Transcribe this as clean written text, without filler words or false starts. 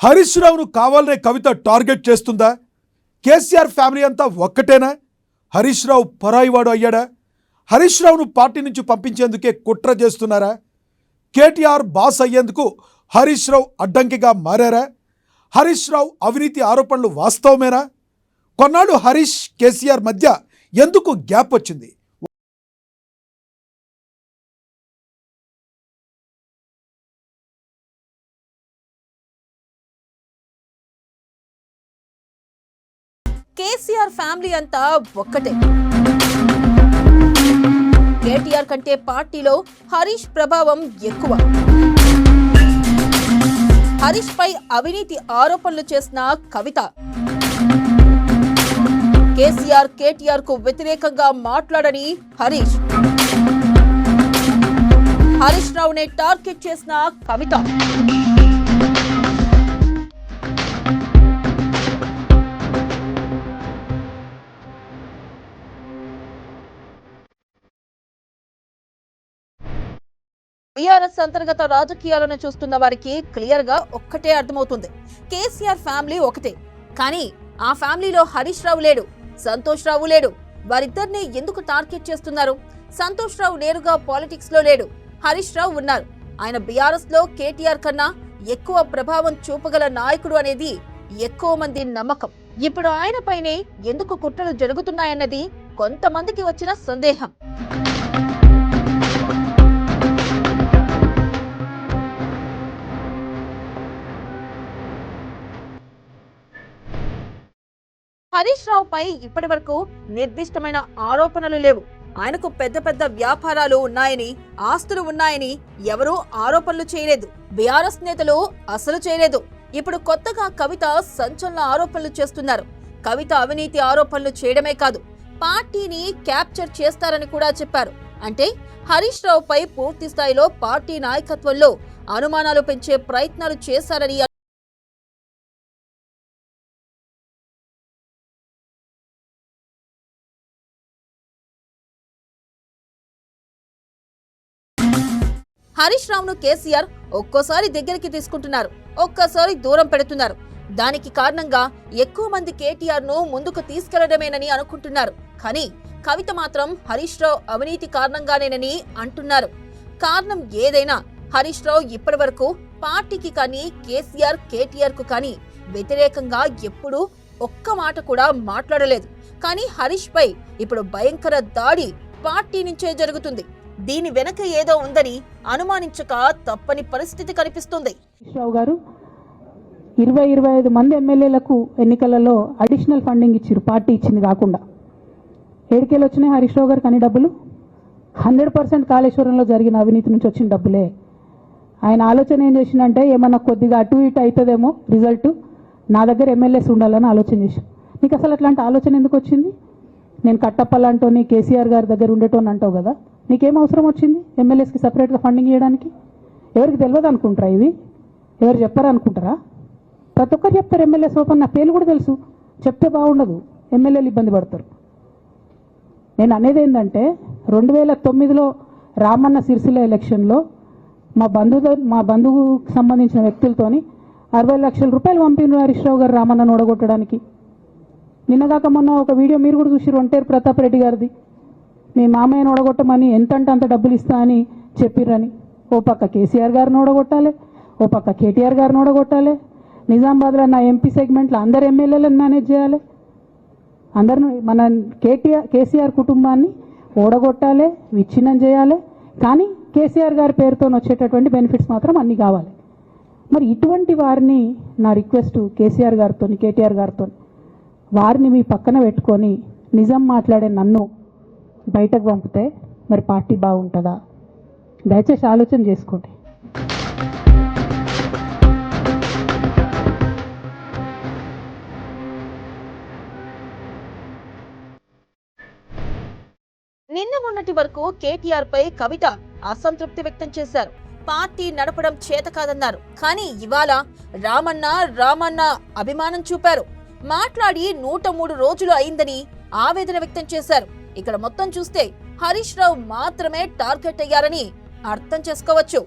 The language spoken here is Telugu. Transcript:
హరీష్ రావును కావాలనే కవిత టార్గెట్ చేస్తుందా? కేసీఆర్ ఫ్యామిలీ అంతా ఒక్కటేనా? హరీష్ రావు పరాయివాడు అయ్యాడా? హరీష్ రావును పార్టీ నుంచి పంపించేందుకే కుట్ర చేస్తున్నారా? కేటీఆర్ బాస్ అయ్యేందుకు హరీష్ రావు అడ్డంకిగా మారారా? హరీష్ రావు అవినీతి ఆరోపణలు వాస్తవమేనా? కొన్నాళ్ళు హరీష్ కేసీఆర్ మధ్య ఎందుకు గ్యాప్ వచ్చింది? కేసీఆర్ ఫ్యామిలీ అంతా ఒక్కటే. కేటీఆర్ కంటే పార్టీలో హరీష్ ప్రభావం ఎక్కువ. హరీష్ పై అవినీతి ఆరోపణలు చేసిన కవిత కేసీఆర్ కేటీఆర్ కు వ్యతిరేకంగా మాట్లాడని హరీష్ రావునే టార్గెట్ చేసిన కవిత బీఆర్ఎస్ అంతర్గత రాజకీయాలను చూస్తున్న వారికి క్లియర్ గా ఒక్కటే అర్థమవుతుంది. కేసీఆర్ ఫ్యామిలీ ఒకటే, కానీ ఆ ఫ్యామిలీలో హరీష్ రావు లేడు, సంతోష్ రావు లేడు. వారిద్దరిని ఎందుకు టార్గెట్ చేస్తున్నారు? సంతోష్ రావు నేరుగా పాలిటిక్స్ లో లేడు, హరీష్ రావు ఉన్నారు. ఆయన బీఆర్ఎస్ లో కేటీఆర్ కన్నా ఎక్కువ ప్రభావం చూపగల నాయకుడు అనేది ఎక్కువ మంది నమ్మకం. ఇప్పుడు ఆయన పైనే ఎందుకు కుట్రలు జరుగుతున్నాయన్నది కొంతమందికి వచ్చిన సందేహం. హరీష్ రావు పై ఇప్పటి వరకు నిర్దిష్టమైన ఆరోపణలు లేవు. ఆయనకు పెద్ద పెద్ద వ్యాపారాలు ఉన్నాయని, ఆస్తులు ఉన్నాయని ఎవరూ ఆరోపణలు చేయలేదు. బీఆర్ఎస్ నేతలు అసలు చేయలేదు. ఇప్పుడు కొత్తగా కవిత సంచలన ఆరోపణలు చేస్తున్నారు. కవిత అవినీతి ఆరోపణలు చేయడమే కాదు, పార్టీని క్యాప్చర్ చేస్తారని కూడా చెప్పారు. అంటే హరీష్ రావు పై పూర్తి స్థాయిలో పార్టీ నాయకత్వంలో అనుమానాలు పెంచే ప్రయత్నాలు చేశారని. హరీష్ రావును కేసీఆర్ ఒక్కోసారి దగ్గరికి తీసుకుంటున్నారు, ఒక్కోసారి దూరం పెడుతున్నారు. దానికి కారణంగా ఎక్కువ మంది కేటీఆర్ ను ముందుకు తీసుకెళ్లడమేనని అనుకుంటున్నారు. కానీ కవిత మాత్రం హరీష్ రావు అవినీతి కారణంగానేనని అంటున్నారు. కారణం ఏదైనా హరీష్ రావు ఇప్పటి వరకు పార్టీకి కానీ కేసీఆర్ కేటీఆర్ కు కానీ వ్యతిరేకంగా ఎప్పుడూ ఒక్క మాట కూడా మాట్లాడలేదు. కానీ హరీష్ పై ఇప్పుడు భయంకర దాడి పార్టీ నుంచే జరుగుతుంది. దీని వెనక ఏదో ఉందని అనుమానించక తప్పని పరిస్థితి కనిపిస్తుంది. హరీష్ రావు గారు 20-25 మంది ఎమ్మెల్యేలకు ఎన్నికలలో అడిషనల్ ఫండింగ్ ఇచ్చారు, పార్టీ ఇచ్చింది కాకుండా. ఏడుకేలు వచ్చినాయి హరీష్ రావు గారికి అన్ని డబ్బులు. 100% కాళేశ్వరంలో జరిగిన అవినీతి నుంచి వచ్చిన డబ్బులే. ఆయన ఆలోచన ఏం చేసిందంటే ఏమన్నా కొద్దిగా అటు ఇటు అవుతుందేమో రిజల్ట్, నా దగ్గర ఎమ్మెల్యేస్ ఉండాలని ఆలోచన చేసి. నీకు అసలు అట్లాంటి ఆలోచన ఎందుకు వచ్చింది? నేను కట్టప్పలంటోని కేసీఆర్ గారి దగ్గర ఉండేటోని అంటావు కదా, నీకేం అవసరం వచ్చింది ఎమ్మెల్యేస్కి సపరేట్గా ఫండింగ్ ఇవ్వడానికి? ఎవరికి తెలియదు అనుకుంటారా? ఇది ఎవరు చెప్పారు అనుకుంటారా? ప్రతి ఒక్కరు చెప్తారు ఎమ్మెల్యేస్ ఓపెన్. నా పేర్లు కూడా తెలుసు, చెప్తే బాగుండదు, ఎమ్మెల్యేలు ఇబ్బంది పడతారు. నేను అనేది ఏంటంటే 2009లో రామన్న సిరిసిల్ల ఎలక్షన్లో మా బంధువుకు సంబంధించిన వ్యక్తులతోని 60 లక్షల రూపాయలు పంపిన హరీష్ రావు గారు రామన్నను ఓడగొట్టడానికి. నిన్నగాక మొన్న ఒక వీడియో మీరు కూడా చూసిరు, ఒంటేరు ప్రతాప్ రెడ్డి గారిది. మీ మామయ్యను ఓడగొట్టమని ఎంతంటే అంత డబ్బులు ఇస్తా అని చెప్పిర్రని. ఓ పక్క కేసీఆర్ గారిని ఓడగొట్టాలి, ఓ పక్క కేటీఆర్ గారిని ఓడగొట్టాలి. నిజామాబాద్లో నా ఎంపీ సెగ్మెంట్లో అందరు ఎమ్మెల్యేలను మేనేజ్ చేయాలి. అందరిని మన కేసీఆర్ కుటుంబాన్ని ఓడగొట్టాలి, విచ్ఛిన్నం చేయాలి. కానీ కేసీఆర్ గారి పేరుతో వచ్చేటటువంటి బెనిఫిట్స్ మాత్రం అన్నీ కావాలి. మరి ఇటువంటి వారిని నా రిక్వెస్ట్ కేసీఆర్ గారితో కేటీఆర్ గారితో, వారిని మీ పక్కన పెట్టుకొని నిజం మాట్లాడే నన్ను బయటకు పంపితే మరి పార్టీ బాగుంటుందా? దయచేసి ఆలోచన చేసుకోండి. నిన్న మొన్నటి వరకు కేటీఆర్ పై కవిత అసంతృప్తి వ్యక్తం చేశారు. పార్టీ నడపడం చేత కాదన్నారు. కానీ ఇవాళ రామన్న అభిమానం చూపారు. మాట్లాడి 103 రోజులు అయిందని ఆవేదన వ్యక్తం చేశారు. ఇక్కడ మొత్తం చూస్తే హరీష్ రావు మాత్రమే టార్గెట్ అయ్యారని అర్థం చేసుకోవచ్చు.